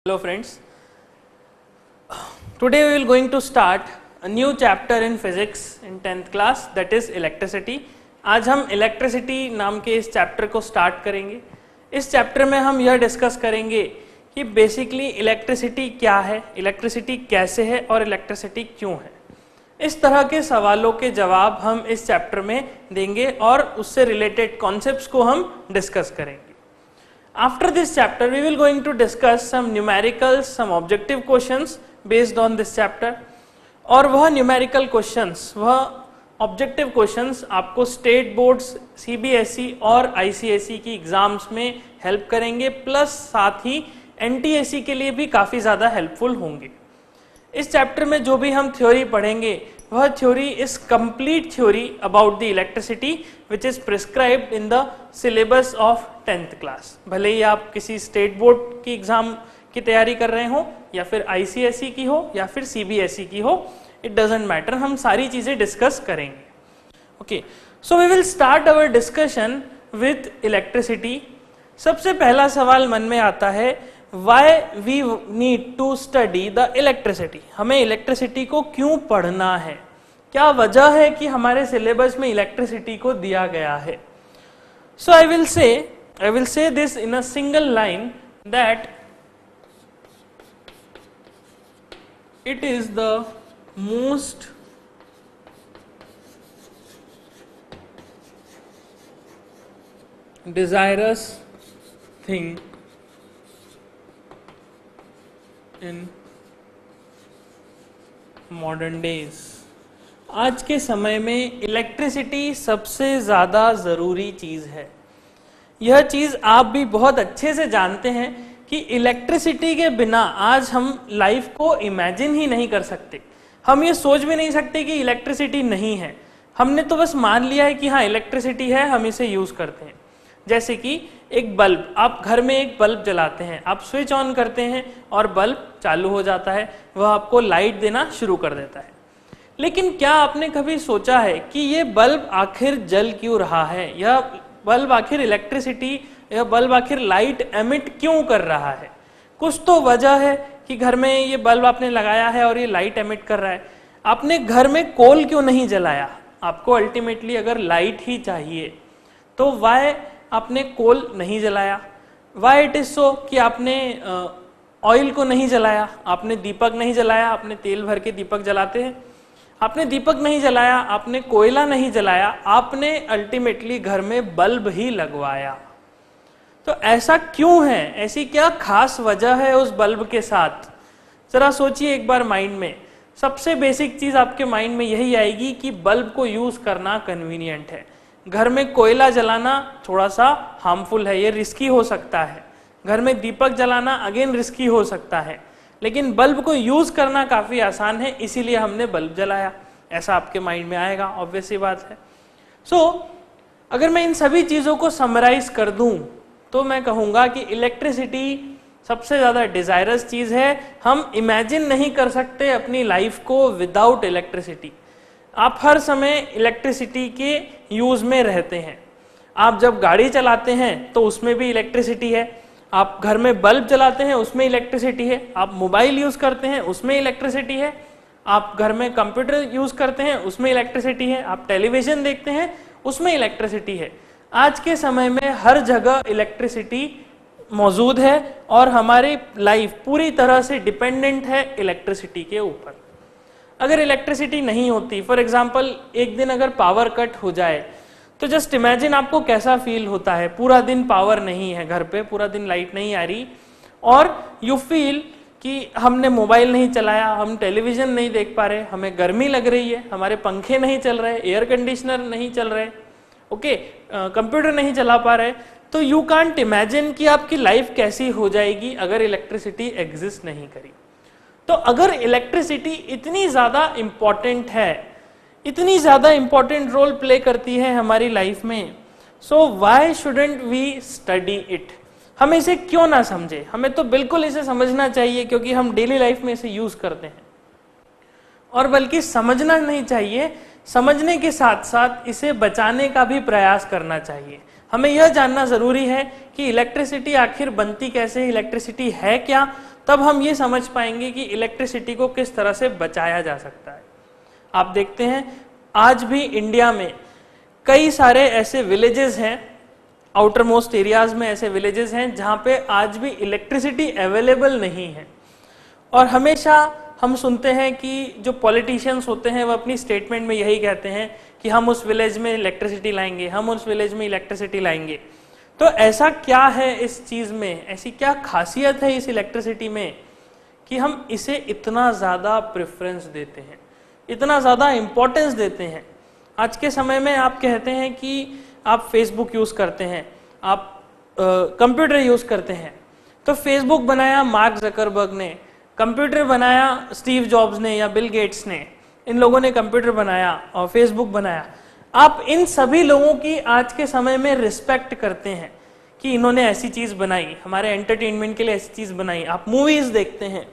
Hello friends, today we will going to start a new chapter in physics in 10th class, that is electricity. आज हम electricity नाम के इस chapter को start करेंगे। इस चैप्टर में हम यह डिस्कस करेंगे कि बेसिकली इलेक्ट्रिसिटी क्या है, इलेक्ट्रिसिटी कैसे है और इलेक्ट्रिसिटी क्यों है। इस तरह के सवालों के जवाब हम इस चैप्टर में देंगे और उससे रिलेटेड कॉन्सेप्ट्स को हम डिस्कस करेंगे। After this chapter, we will going to discuss some numericals, some objective questions based on this chapter. और वह numerical questions, वह objective questions आपको state boards, CBSE और ICSE की एग्जाम्स में हेल्प करेंगे, प्लस साथ ही NTSE के लिए भी काफ़ी ज़्यादा हेल्पफुल होंगे। इस चैप्टर में जो भी हम थ्योरी पढ़ेंगे वह theory is complete theory about the electricity which is prescribed in the syllabus of 10th class. भले ही आप किसी स्टेट बोर्ड की एग्जाम की तैयारी कर रहे हो या फिर ICSE की हो या फिर CBSE की हो, इट डजेंट मैटर, हम सारी चीज़ें डिस्कस करेंगे। Okay, so we will start our discussion with electricity. सबसे पहला सवाल मन में आता है, Why we need to study the electricity? हमें इलेक्ट्रिसिटी को क्यों पढ़ना है, क्या वजह है कि हमारे सिलेबस में इलेक्ट्रिसिटी को दिया गया है। So I will say this in a single line that it is the most desirous thing in modern days। आज के समय में इलेक्ट्रिसिटी सबसे ज़्यादा ज़रूरी चीज़ है। यह चीज़ आप भी बहुत अच्छे से जानते हैं कि इलेक्ट्रिसिटी के बिना आज हम लाइफ को इमेजिन ही नहीं कर सकते। हम ये सोच भी नहीं सकते कि इलेक्ट्रिसिटी नहीं है। हमने तो बस मान लिया है कि हाँ इलेक्ट्रिसिटी है, हम इसे यूज़ करते हैं। जैसे कि एक बल्ब, आप घर में एक बल्ब जलाते हैं, आप स्विच ऑन करते हैं और बल्ब चालू हो जाता है, वह आपको लाइट देना शुरू कर देता है। लेकिन क्या आपने कभी सोचा है कि ये बल्ब आखिर जल क्यों रहा है, यह बल्ब आखिर इलेक्ट्रिसिटी, यह बल्ब आखिर लाइट एमिट क्यों कर रहा है। कुछ तो वजह है कि घर में ये बल्ब आपने लगाया है और ये लाइट एमिट कर रहा है। आपने घर में कोल क्यों नहीं जलाया, आपको अल्टीमेटली अगर लाइट ही चाहिए तो वाई आपने कोल नहीं जलाया, वाई इट इज सो कि आपने ऑयल को नहीं जलाया, आपने दीपक नहीं जलाया, आपने तेल भर के दीपक जलाते हैं, आपने दीपक नहीं जलाया, आपने कोयला नहीं जलाया, आपने अल्टीमेटली घर में बल्ब ही लगवाया। तो ऐसा क्यों है, ऐसी क्या खास वजह है उस बल्ब के साथ, जरा सोचिए एक बार माइंड में। सबसे बेसिक चीज आपके माइंड में यही आएगी कि बल्ब को यूज करना कन्वीनियंट है। घर में कोयला जलाना थोड़ा सा हार्मफुल है, ये रिस्की हो सकता है। घर में दीपक जलाना अगेन रिस्की हो सकता है, लेकिन बल्ब को यूज करना काफी आसान है, इसीलिए हमने बल्ब जलाया, ऐसा आपके माइंड में आएगा, ऑब्वियस सी बात है। अगर मैं इन सभी चीजों को समराइज कर दूं तो मैं कहूंगा कि इलेक्ट्रिसिटी सबसे ज्यादा डिजायरस चीज है। हम इमेजिन नहीं कर सकते अपनी लाइफ को विदाउट इलेक्ट्रिसिटी। आप हर समय इलेक्ट्रिसिटी के यूज में रहते हैं। आप जब गाड़ी चलाते हैं तो उसमें भी इलेक्ट्रिसिटी है, आप घर में बल्ब जलाते हैं उसमें इलेक्ट्रिसिटी है, आप मोबाइल यूज करते हैं उसमें इलेक्ट्रिसिटी है, आप घर में कंप्यूटर यूज करते हैं उसमें इलेक्ट्रिसिटी है, आप टेलीविजन देखते हैं उसमें इलेक्ट्रिसिटी है। आज के समय में हर जगह इलेक्ट्रिसिटी मौजूद है और हमारी लाइफ पूरी तरह से डिपेंडेंट है इलेक्ट्रिसिटी के ऊपर। अगर इलेक्ट्रिसिटी नहीं होती, फॉर एग्जाम्पल एक दिन अगर पावर कट हो जाए तो जस्ट इमेजिन आपको कैसा फील होता है। पूरा दिन पावर नहीं है घर पे, पूरा दिन लाइट नहीं आ रही और यू फील कि हमने मोबाइल नहीं चलाया, हम टेलीविजन नहीं देख पा रहे, हमें गर्मी लग रही है, हमारे पंखे नहीं चल रहे, एयर कंडीशनर नहीं चल रहे, ओके, कंप्यूटर नहीं चला पा रहे, तो यू कांट इमेजिन कि आपकी लाइफ कैसी हो जाएगी अगर इलेक्ट्रिसिटी एग्जिस्ट नहीं करी। तो अगर इलेक्ट्रिसिटी इतनी ज्यादा इंपॉर्टेंट है, इतनी ज्यादा इंपॉर्टेंट रोल प्ले करती है हमारी लाइफ में, so why shouldn't we study it. हम इसे क्यों ना समझे, हमें तो बिल्कुल इसे समझना चाहिए क्योंकि हम डेली लाइफ में इसे यूज करते हैं। और बल्कि समझना नहीं चाहिए, समझने के साथ साथ इसे बचाने का भी प्रयास करना चाहिए। हमें यह जानना जरूरी है कि इलेक्ट्रिसिटी आखिर बनती कैसे है, इलेक्ट्रिसिटी है क्या, तब हम ये समझ पाएंगे कि इलेक्ट्रिसिटी को किस तरह से बचाया जा सकता है। आप देखते हैं आज भी इंडिया में कई सारे ऐसे विलेजेस हैं, आउटर मोस्ट एरियाज में ऐसे विलेजेस हैं जहां पे आज भी इलेक्ट्रिसिटी अवेलेबल नहीं है। और हमेशा हम सुनते हैं कि जो पॉलिटिशियंस होते हैं वो अपनी स्टेटमेंट में यही कहते हैं कि हम उस विलेज में इलेक्ट्रिसिटी लाएंगे, हम उस विलेज में इलेक्ट्रिसिटी लाएंगे। तो ऐसा क्या है इस चीज में, ऐसी क्या खासियत है इस इलेक्ट्रिसिटी में कि हम इसे इतना ज्यादा प्रेफरेंस देते हैं, इतना ज्यादा इंपॉर्टेंस देते हैं। आज के समय में आप कहते हैं कि आप फेसबुक यूज करते हैं, आप कंप्यूटर यूज करते हैं, तो फेसबुक बनाया मार्क जकरबर्ग ने, कंप्यूटर बनाया स्टीव जॉब्स ने या बिल गेट्स ने, इन लोगों ने कंप्यूटर बनाया और फेसबुक बनाया। आप इन सभी लोगों की आज के समय में रिस्पेक्ट करते हैं कि इन्होंने ऐसी चीज बनाई, हमारे एंटरटेनमेंट के लिए ऐसी चीज बनाई। आप मूवीज देखते हैं,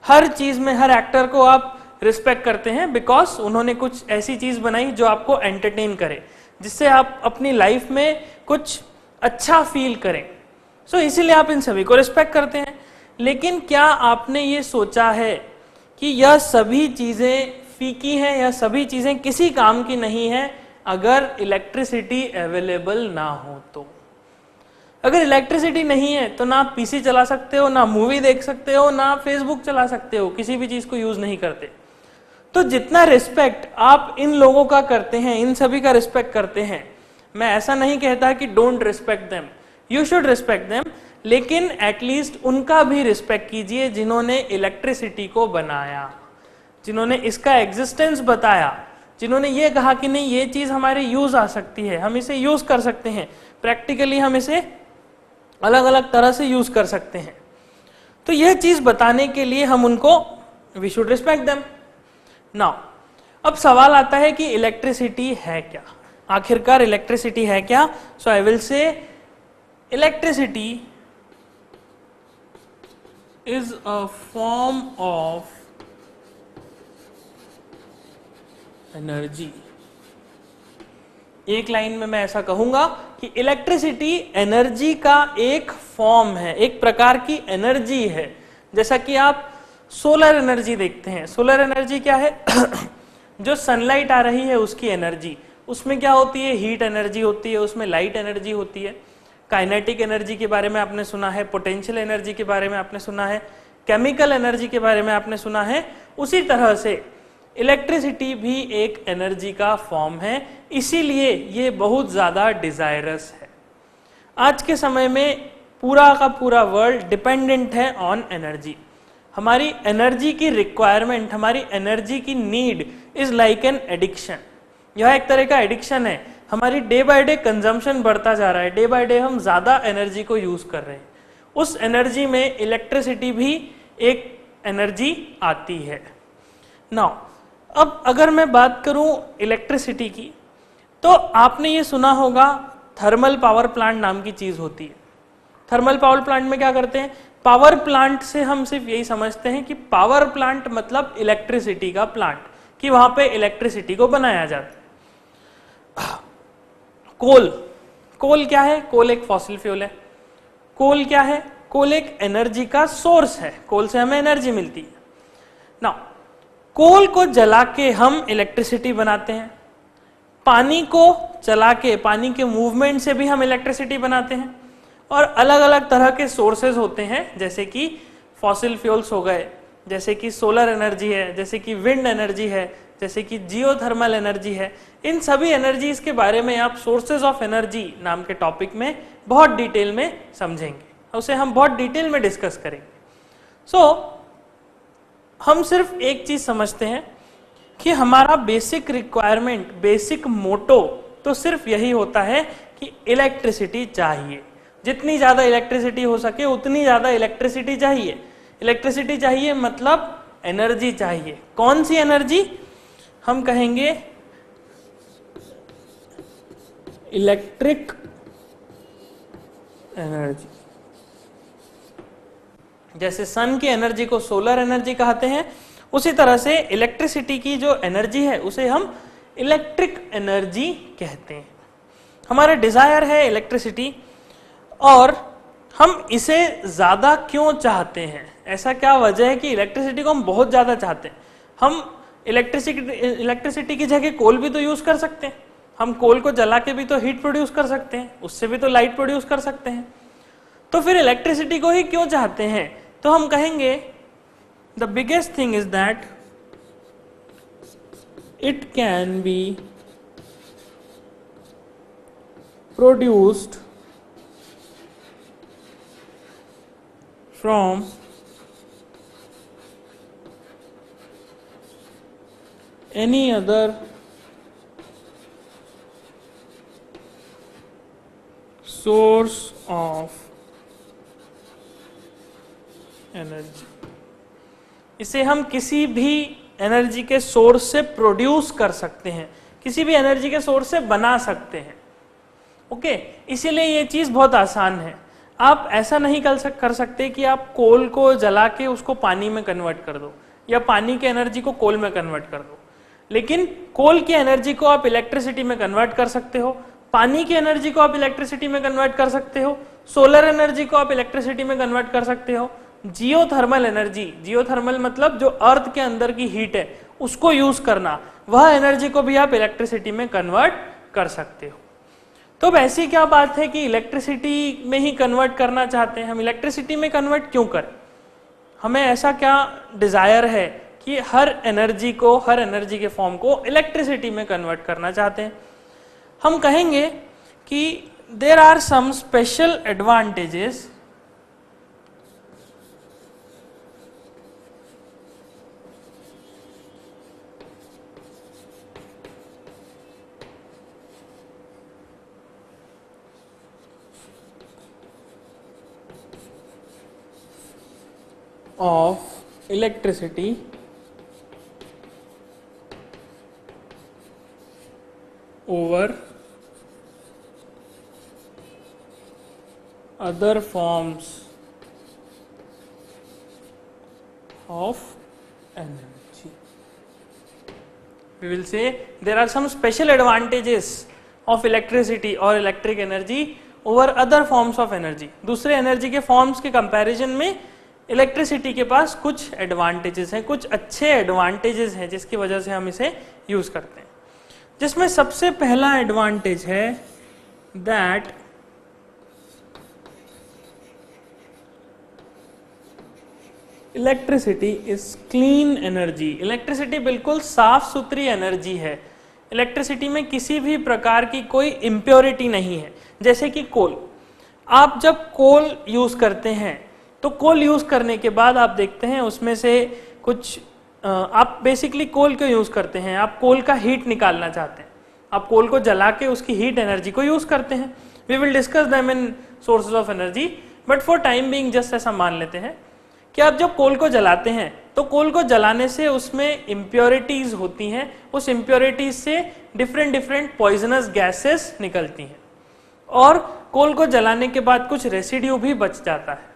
हर चीज में हर एक्टर को आप रिस्पेक्ट करते हैं बिकॉज उन्होंने कुछ ऐसी चीज बनाई जो आपको एंटरटेन करे, जिससे आप अपनी लाइफ में कुछ अच्छा फील करें। सो इसीलिए आप इन सभी को रिस्पेक्ट करते हैं। लेकिन क्या आपने ये सोचा है कि यह सभी चीजें फीकी हैं, यह सभी चीजें किसी काम की नहीं है अगर इलेक्ट्रिसिटी अवेलेबल ना हो तो? अगर इलेक्ट्रिसिटी नहीं है तो ना आप पीसी चला सकते हो, ना मूवी देख सकते हो, ना फेसबुक चला सकते हो, किसी भी चीज को यूज नहीं करते। तो जितना रिस्पेक्ट आप इन लोगों का करते हैं, इन सभी का रिस्पेक्ट करते हैं, मैं ऐसा नहीं कहता कि don't respect them, you should respect them, लेकिन एटलीस्ट उनका भी रिस्पेक्ट कीजिए जिन्होंने इलेक्ट्रिसिटी को बनाया, जिन्होंने इसका एग्जिस्टेंस बताया, जिन्होंने ये कहा कि नहीं ये चीज हमारे यूज आ सकती है, हम इसे यूज कर सकते हैं, प्रैक्टिकली हम इसे अलग अलग तरह से यूज कर सकते हैं। तो यह चीज बताने के लिए हम उनको we should respect them. Now अब सवाल आता है कि इलेक्ट्रिसिटी है क्या, आखिरकार इलेक्ट्रिसिटी है क्या? So I will say electricity is a form of energy. एक लाइन में मैं ऐसा कहूंगा कि इलेक्ट्रिसिटी एनर्जी का एक फॉर्म है, एक प्रकार की एनर्जी है। जैसा कि आप सोलर एनर्जी देखते हैं, सोलर एनर्जी क्या है? जो सनलाइट आ रही है उसकी एनर्जी, उसमें क्या होती है? हीट एनर्जी होती है, उसमें लाइट एनर्जी होती है। काइनेटिक एनर्जी के बारे में आपने सुना है, पोटेंशियल एनर्जी के बारे में आपने सुना है, केमिकल एनर्जी के बारे में आपने सुना है। उसी तरह से इलेक्ट्रिसिटी भी एक एनर्जी का फॉर्म है, इसीलिए ये बहुत ज्यादा डिजायरस है। आज के समय में पूरा का पूरा वर्ल्ड डिपेंडेंट है ऑन एनर्जी। हमारी एनर्जी की रिक्वायरमेंट, हमारी एनर्जी की need is like an addiction. यह एक तरह का एडिक्शन है। हमारी डे बाय डे कंजम्पशन बढ़ता जा रहा है, डे बाय डे हम ज्यादा एनर्जी को यूज कर रहे हैं। उस एनर्जी में इलेक्ट्रिसिटी भी एक एनर्जी आती है। नाउ अब अगर मैं बात करूं इलेक्ट्रिसिटी की, तो आपने ये सुना होगा थर्मल पावर प्लांट नाम की चीज होती है। थर्मल पावर प्लांट में क्या करते हैं? पावर प्लांट से हम सिर्फ यही समझते हैं कि पावर प्लांट मतलब इलेक्ट्रिसिटी का प्लांट, कि वहां पे इलेक्ट्रिसिटी को बनाया जाता है। कोल क्या है? कोल एक फॉसिल फ्यूल है। कोल क्या है? कोल एक एनर्जी का सोर्स है, कोल से हमें एनर्जी मिलती है। ना कोल को जला के हम इलेक्ट्रिसिटी बनाते हैं, पानी को चला के, पानी के मूवमेंट से भी हम इलेक्ट्रिसिटी बनाते हैं, और अलग अलग तरह के सोर्सेज होते हैं, जैसे कि फॉसिल फ्यूल्स हो गए, जैसे कि सोलर एनर्जी है, जैसे कि विंड एनर्जी है, जैसे कि जियोथर्मल एनर्जी है। इन सभी एनर्जीज के बारे में आप सोर्सेज ऑफ एनर्जी नाम के टॉपिक में बहुत डिटेल में समझेंगे, उसे हम बहुत डिटेल में डिस्कस करेंगे। सो हम सिर्फ एक चीज समझते हैं कि हमारा बेसिक रिक्वायरमेंट, बेसिक मोटो तो सिर्फ यही होता है कि इलेक्ट्रिसिटी चाहिए, जितनी ज्यादा इलेक्ट्रिसिटी हो सके उतनी ज्यादा इलेक्ट्रिसिटी चाहिए। इलेक्ट्रिसिटी चाहिए मतलब एनर्जी चाहिए। कौन सी एनर्जी? हम कहेंगे इलेक्ट्रिक एनर्जी। जैसे सन की एनर्जी को सोलर एनर्जी कहते हैं, उसी तरह से इलेक्ट्रिसिटी की जो एनर्जी है उसे हम इलेक्ट्रिक एनर्जी कहते हैं। हमारा डिजायर है इलेक्ट्रिसिटी, और हम इसे ज्यादा क्यों चाहते हैं? ऐसा क्या वजह है कि इलेक्ट्रिसिटी को हम बहुत ज्यादा चाहते हैं? हम इलेक्ट्रिसिटी की जगह कोल भी तो यूज कर सकते हैं, हम कोल को जला के भी तो हीट प्रोड्यूस कर सकते हैं, उससे भी तो लाइट प्रोड्यूस कर सकते हैं। तो फिर इलेक्ट्रिसिटी को ही क्यों चाहते हैं? तो हम कहेंगे the biggest thing is that it can be produced from any other source of energy. इसे हम किसी भी एनर्जी के सोर्स से प्रोड्यूस कर सकते हैं, किसी भी एनर्जी के सोर्स से बना सकते हैं। ओके, इसीलिए ये चीज बहुत आसान है। आप ऐसा नहीं कर सकते कि आप कोल को जला के उसको पानी में कन्वर्ट कर दो, या पानी की एनर्जी को कोल में कन्वर्ट कर दो। लेकिन कोल की एनर्जी को आप इलेक्ट्रिसिटी में कन्वर्ट कर सकते हो, पानी की एनर्जी को आप इलेक्ट्रिसिटी में कन्वर्ट कर सकते हो, सोलर एनर्जी को आप इलेक्ट्रिसिटी में कन्वर्ट कर सकते हो, जियोथर्मल एनर्जी, जियोथर्मल मतलब जो अर्थ के अंदर की हीट है उसको यूज करना, वह एनर्जी को भी आप इलेक्ट्रिसिटी में कन्वर्ट कर सकते हो। तो अब ऐसी क्या बात है कि इलेक्ट्रिसिटी में ही कन्वर्ट करना चाहते हैं? हम इलेक्ट्रिसिटी में कन्वर्ट क्यों करें? हमें ऐसा क्या डिजायर है कि हर एनर्जी को, हर एनर्जी के फॉर्म को इलेक्ट्रिसिटी में कन्वर्ट करना चाहते हैं? हम कहेंगे कि there are some special advantages of electricity over other forms of energy. We will say there are some special advantages of electricity or electric energy over other forms of energy. दूसरे energy के forms के comparison में electricity के पास कुछ advantages हैं, कुछ अच्छे advantages हैं जिसकी वजह से हम इसे यूज करते हैं। जिसमें सबसे पहला एडवांटेज है that electricity is clean energy. Electricity बिल्कुल साफ सुथरी एनर्जी है। इलेक्ट्रिसिटी में किसी भी प्रकार की कोई इम्प्योरिटी नहीं है। जैसे कि कोल, आप जब कोल यूज करते हैं तो कोल यूज करने के बाद आप देखते हैं उसमें से कुछ आप बेसिकली कोल क्यों यूज करते हैं? आप कोल का हीट निकालना चाहते हैं, आप कोल को जला के उसकी हीट एनर्जी को यूज करते हैं। We will discuss them in sources of energy, but for time being just ऐसा मान लेते हैं कि आप जब कोल को जलाते हैं तो कोल को जलाने से उसमें इम्प्योरिटीज होती हैं, उस इम्प्योरिटीज से डिफरेंट डिफरेंट पॉइजनस गैसेस निकलती हैं, और कोल को जलाने के बाद कुछ रेसिड्यू भी बच जाता है।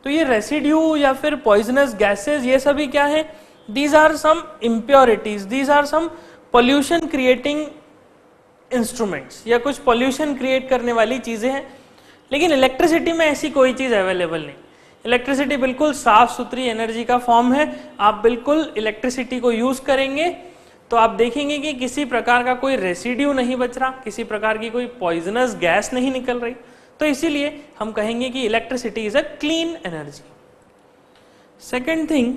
तो ये रेसिड्यू या फिर पॉइजनस गैसेस, ये सभी क्या है? These are some impurities, these are some pollution creating instruments, या कुछ पॉल्यूशन क्रिएट करने वाली चीजें हैं। लेकिन इलेक्ट्रिसिटी में ऐसी कोई चीज अवेलेबल नहीं। इलेक्ट्रिसिटी बिल्कुल साफ सुथरी एनर्जी का फॉर्म है। आप बिल्कुल इलेक्ट्रिसिटी को यूज करेंगे तो आप देखेंगे कि किसी प्रकार का कोई रेसिड्यू नहीं बच रहा, किसी प्रकार की कोई पॉइजनस गैस नहीं निकल रही। तो इसीलिए हम कहेंगे कि electricity is a clean energy. Second thing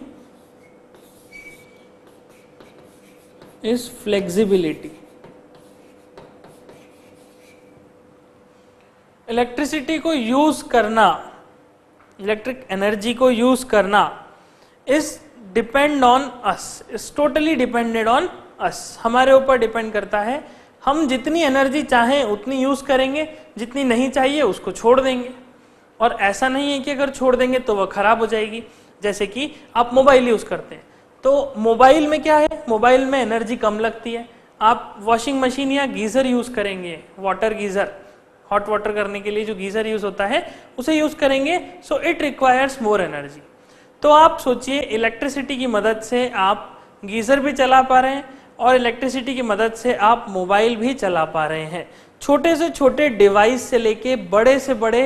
is flexibility. Electricity को यूज करना, इलेक्ट्रिक एनर्जी को यूज करना is depend on us, is totally depended on us. हमारे ऊपर डिपेंड करता है। हम जितनी एनर्जी चाहें उतनी यूज करेंगे, जितनी नहीं चाहिए उसको छोड़ देंगे। और ऐसा नहीं है कि अगर छोड़ देंगे तो वह खराब हो जाएगी। जैसे कि आप मोबाइल यूज करते हैं तो मोबाइल में क्या है? मोबाइल में एनर्जी कम लगती है। आप वॉशिंग मशीन या गीजर यूज करेंगे, वाटर गीजर, हॉट वाटर करने के लिए जो गीजर यूज होता है उसे यूज करेंगे, so it requires more energy. तो आप सोचिए इलेक्ट्रिसिटी की मदद से आप गीजर भी चला पा रहे हैं और इलेक्ट्रिसिटी की मदद से आप मोबाइल भी चला पा रहे हैं। छोटे से छोटे डिवाइस से लेके बड़े से बड़े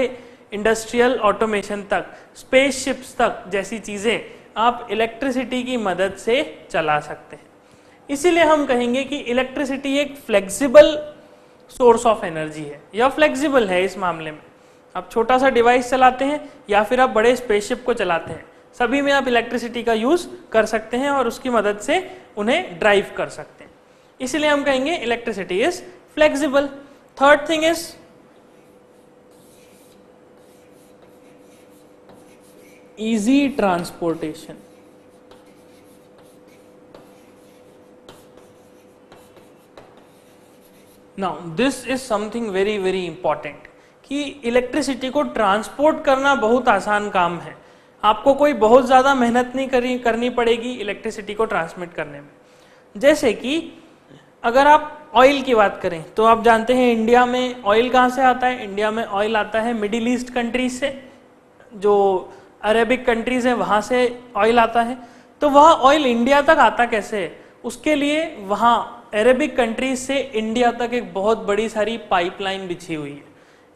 इंडस्ट्रियल ऑटोमेशन तक, स्पेसशिप्स तक जैसी चीजें आप इलेक्ट्रिसिटी की मदद से चला सकते हैं। इसीलिए हम कहेंगे कि इलेक्ट्रिसिटी एक फ्लेक्सिबल सोर्स ऑफ एनर्जी है, या फ्लेक्सिबल है इस मामले में। आप छोटा सा डिवाइस चलाते हैं या फिर आप बड़े स्पेसशिप को चलाते हैं, सभी में आप इलेक्ट्रिसिटी का यूज कर सकते हैं और उसकी मदद से उन्हें ड्राइव कर सकते हैं। इसीलिए हम कहेंगे electricity is flexible. Third thing is easy transportation. Now this is something very very important कि इलेक्ट्रिसिटी को ट्रांसपोर्ट करना बहुत आसान काम है। आपको कोई बहुत ज़्यादा मेहनत नहीं करनी पड़ेगी इलेक्ट्रिसिटी को ट्रांसमिट करने में। जैसे कि अगर आप ऑयल की बात करें तो आप जानते हैं इंडिया में ऑयल कहाँ से आता है। इंडिया में ऑयल आता है मिडिल ईस्ट कंट्रीज से, जो अरेबिक कंट्रीज है वहाँ से ऑयल आता है। तो वह ऑयल इंडिया तक आता कैसे है, उसके लिए वहाँ अरेबिक कंट्रीज से इंडिया तक एक बहुत बड़ी सारी पाइपलाइन बिछी हुई है,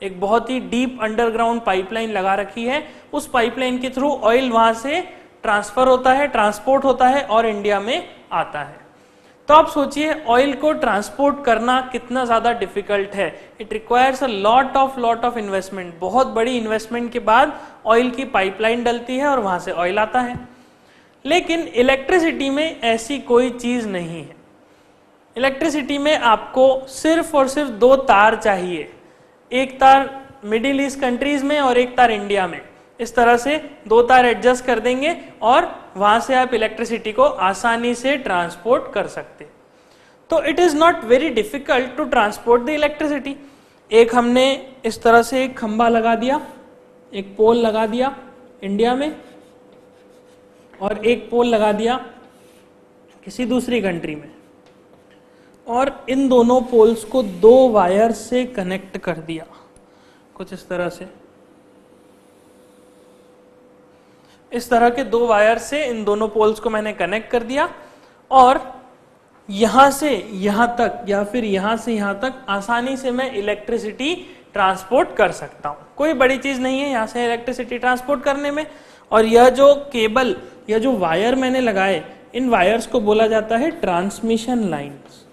एक बहुत ही डीप अंडरग्राउंड पाइपलाइन लगा रखी है। उस पाइपलाइन के थ्रू ऑयल वहां से ट्रांसफर होता है, ट्रांसपोर्ट होता है और इंडिया में आता है। तो आप सोचिए ऑयल को ट्रांसपोर्ट करना कितना ज्यादा डिफिकल्ट है। It requires a lot of investment. बहुत बड़ी इन्वेस्टमेंट के बाद ऑयल की पाइपलाइन डलती है और वहां से ऑयल आता है। लेकिन इलेक्ट्रिसिटी में ऐसी कोई चीज नहीं है। इलेक्ट्रिसिटी में आपको सिर्फ और सिर्फ दो तार चाहिए, एक तार मिडिल ईस्ट कंट्रीज में और एक तार इंडिया में। इस तरह से दो तार एडजस्ट कर देंगे और वहां से आप इलेक्ट्रिसिटी को आसानी से ट्रांसपोर्ट कर सकते हैं। तो it is not very difficult to transport the electricity. एक हमने इस तरह से एक खंबा लगा दिया, एक पोल लगा दिया इंडिया में और एक पोल लगा दिया किसी दूसरी कंट्री में, और इन दोनों पोल्स को दो वायर से कनेक्ट कर दिया कुछ इस तरह से। इस तरह के दो वायर से इन दोनों पोल्स को मैंने कनेक्ट कर दिया और यहां से यहां तक या फिर यहां से यहां तक आसानी से मैं इलेक्ट्रिसिटी ट्रांसपोर्ट कर सकता हूं। कोई बड़ी चीज नहीं है यहां से इलेक्ट्रिसिटी ट्रांसपोर्ट करने में। और यह जो केबल या जो वायर मैंने लगाए, इन वायर्स को बोला जाता है ट्रांसमिशन लाइन्स।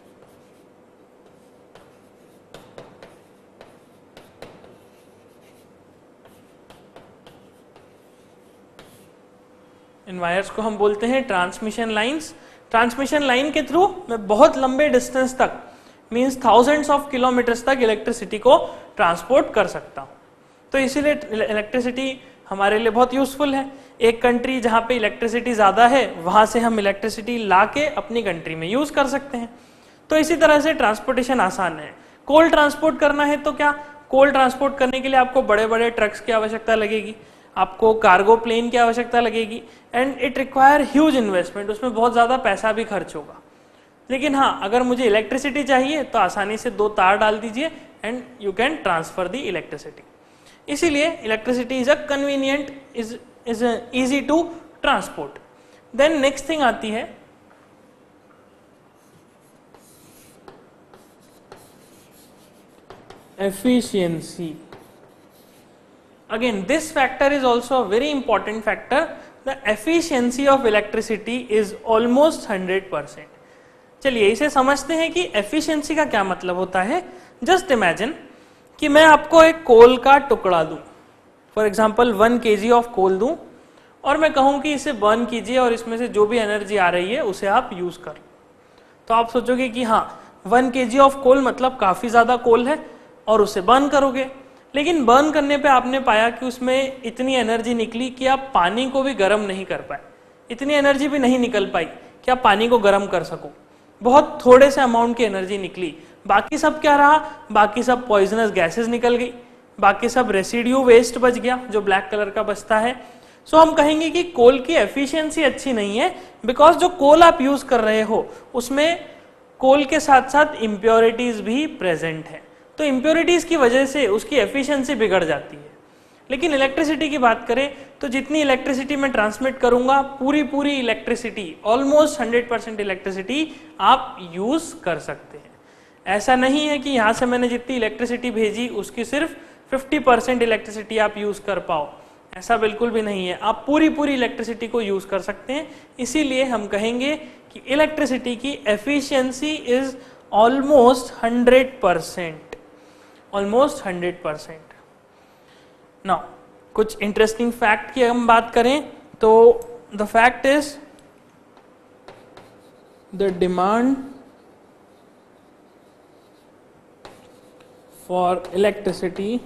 इन वायर्स को हम बोलते हैं ट्रांसमिशन लाइंस। ट्रांसमिशन लाइन के थ्रू मैं बहुत लंबे डिस्टेंस तक, मींस थाउजेंड्स ऑफ किलोमीटर्स तक इलेक्ट्रिसिटी को ट्रांसपोर्ट कर सकता हूं। तो इसीलिए इलेक्ट्रिसिटी हमारे लिए बहुत यूजफुल है। एक कंट्री जहां पे इलेक्ट्रिसिटी ज्यादा है वहां से हम इलेक्ट्रिसिटी ला के अपनी कंट्री में यूज कर सकते हैं। तो इसी तरह से ट्रांसपोर्टेशन आसान है। कोल ट्रांसपोर्ट करना है तो क्या, कोल ट्रांसपोर्ट करने के लिए आपको बड़े बड़े ट्रक्स की आवश्यकता लगेगी, आपको कार्गो प्लेन की आवश्यकता लगेगी and it require huge investment. उसमें बहुत ज्यादा पैसा भी खर्च होगा। लेकिन हाँ, अगर मुझे इलेक्ट्रिसिटी चाहिए तो आसानी से दो तार डाल दीजिए and you can transfer the electricity. इसीलिए electricity is a convenient, is easy to transport. Then next thing आती है efficiency. Again, this factor is also a very important factor. The efficiency of electricity is almost 100%. चलिए इसे समझते हैं कि efficiency का क्या मतलब होता है। Just imagine कि मैं आपको एक कोल का टुकड़ा दूं, for example 1 kg of coal दूं और मैं कहूं कि इसे बर्न कीजिए और इसमें से जो भी एनर्जी आ रही है उसे आप यूज कर। तो आप सोचोगे कि हाँ 1 kg ऑफ कोल मतलब काफी ज्यादा कोल है और उसे बर्न करोगे। लेकिन बर्न करने पे आपने पाया कि उसमें इतनी एनर्जी निकली कि आप पानी को भी गर्म नहीं कर पाए, इतनी एनर्जी भी नहीं निकल पाई कि आप पानी को गर्म कर सको। बहुत थोड़े से अमाउंट की एनर्जी निकली। बाकी सब क्या रहा, बाकी सब पॉइजनस गैसेस निकल गई, बाकी सब रेसिड्यू वेस्ट बच गया जो ब्लैक कलर का बचता है। सो हम कहेंगे कि कोल की एफिशिएंसी अच्छी नहीं है, बिकॉज जो कोल आप यूज कर रहे हो उसमें कोल के साथ साथ इम्प्योरिटीज भी प्रेजेंट है। तो इम्प्योरिटीज की वजह से उसकी एफिशिएंसी बिगड़ जाती है। लेकिन इलेक्ट्रिसिटी की बात करें तो जितनी इलेक्ट्रिसिटी मैं ट्रांसमिट करूंगा, पूरी इलेक्ट्रिसिटी, ऑलमोस्ट 100% इलेक्ट्रिसिटी आप यूज कर सकते हैं। ऐसा नहीं है कि यहाँ से मैंने जितनी इलेक्ट्रिसिटी भेजी उसकी सिर्फ 50% इलेक्ट्रिसिटी आप यूज कर पाओ, ऐसा बिल्कुल भी नहीं है। आप पूरी इलेक्ट्रिसिटी को यूज कर सकते हैं। इसीलिए हम कहेंगे कि इलेक्ट्रिसिटी की efficiency is almost 100%, almost 100%। Now कुछ इंटरेस्टिंग फैक्ट की हम बात करें तो the fact is the demand for electricity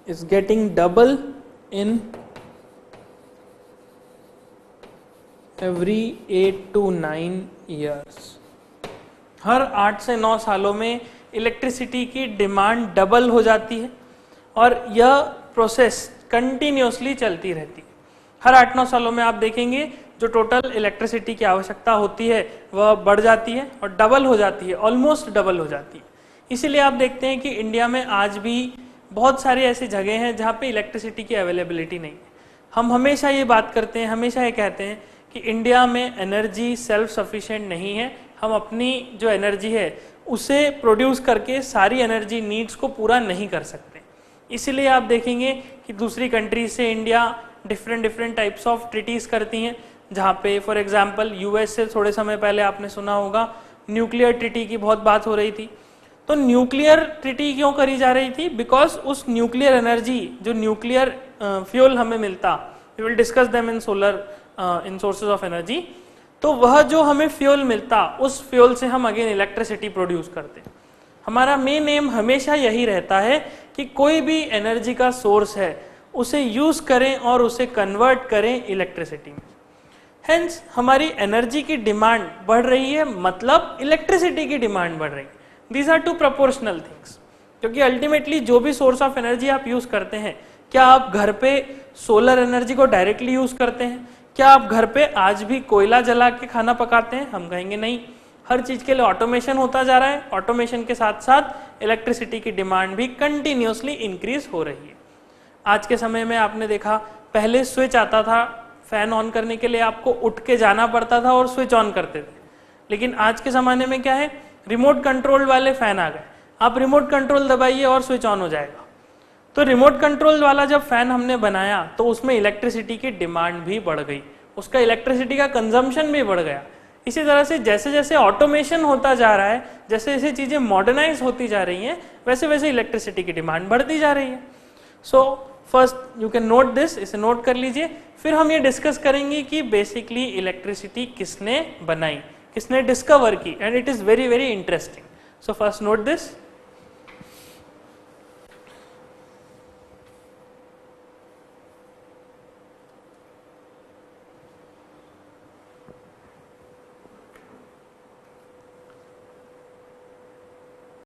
is getting double in every 8 to 9 years। हर 8 से 9 सालों में इलेक्ट्रिसिटी की डिमांड डबल हो जाती है और यह प्रोसेस कंटिन्यूसली चलती रहती है। हर 8-9 सालों में आप देखेंगे जो टोटल इलेक्ट्रिसिटी की आवश्यकता होती है वह बढ़ जाती है और डबल हो जाती है, ऑलमोस्ट डबल हो जाती है। इसीलिए आप देखते हैं कि इंडिया में आज भी बहुत सारी ऐसी जगह हैं जहाँ पे इलेक्ट्रिसिटी की अवेलेबिलिटी नहीं है। हम हमेशा ये बात करते हैं, हमेशा ये कहते हैं कि इंडिया में एनर्जी सेल्फ सफिशिएंट नहीं है। हम अपनी जो एनर्जी है उसे प्रोड्यूस करके सारी एनर्जी नीड्स को पूरा नहीं कर सकते। इसीलिए आप देखेंगे कि दूसरी कंट्री से India different types of treaties करती हैं, जहाँ पे फॉर एग्जांपल यूएस से थोड़े समय पहले आपने सुना होगा न्यूक्लियर ट्रीटी की बहुत बात हो रही थी। तो न्यूक्लियर ट्रीटी क्यों करी जा रही थी? बिकॉज उस न्यूक्लियर एनर्जी जो न्यूक्लियर फ्यूल हमें मिलता, we will discuss them in solar in sources of energy, तो वह जो हमें फ्यूल मिलता उस फ्यूल से हम अगेन इलेक्ट्रिसिटी प्रोड्यूस करते। हमारा मेन एम हमेशा यही रहता है कि कोई भी एनर्जी का सोर्स है उसे यूज करें और उसे कन्वर्ट करें इलेक्ट्रिसिटी में। हेंस हमारी एनर्जी की डिमांड बढ़ रही है, मतलब इलेक्ट्रिसिटी की डिमांड बढ़ रही है। These are two proportional things, क्योंकि अल्टीमेटली जो भी सोर्स ऑफ एनर्जी आप यूज करते हैं, क्या आप घर पे सोलर एनर्जी को डायरेक्टली यूज करते हैं? क्या आप घर पे आज भी कोयला जला के खाना पकाते हैं? हम कहेंगे नहीं। हर चीज के लिए ऑटोमेशन होता जा रहा है, ऑटोमेशन के साथ साथ इलेक्ट्रिसिटी की डिमांड भी कंटिन्यूसली इंक्रीज हो रही है। आज के समय में आपने देखा पहले स्विच आता था फैन ऑन करने के लिए, आपको उठ के जाना पड़ता था और स्विच ऑन करते थे। लेकिन आज के ज़माने में क्या है, रिमोट कंट्रोल वाले फैन आ गए। आप रिमोट कंट्रोल दबाइए और स्विच ऑन हो जाएगा। तो रिमोट कंट्रोल वाला जब फैन हमने बनाया तो उसमें इलेक्ट्रिसिटी की डिमांड भी बढ़ गई, उसका इलेक्ट्रिसिटी का कंजम्पशन भी बढ़ गया। इसी तरह से जैसे जैसे ऑटोमेशन होता जा रहा है, जैसे जैसे चीज़ें मॉडर्नाइज होती जा रही हैं, वैसे वैसे इलेक्ट्रिसिटी की डिमांड बढ़ती जा रही है। So first you can note this, इसे नोट कर लीजिए। फिर हम ये डिस्कस करेंगे कि बेसिकली इलेक्ट्रिसिटी किसने बनाई, किसने डिस्कवर की, and it is very interesting. So first note this.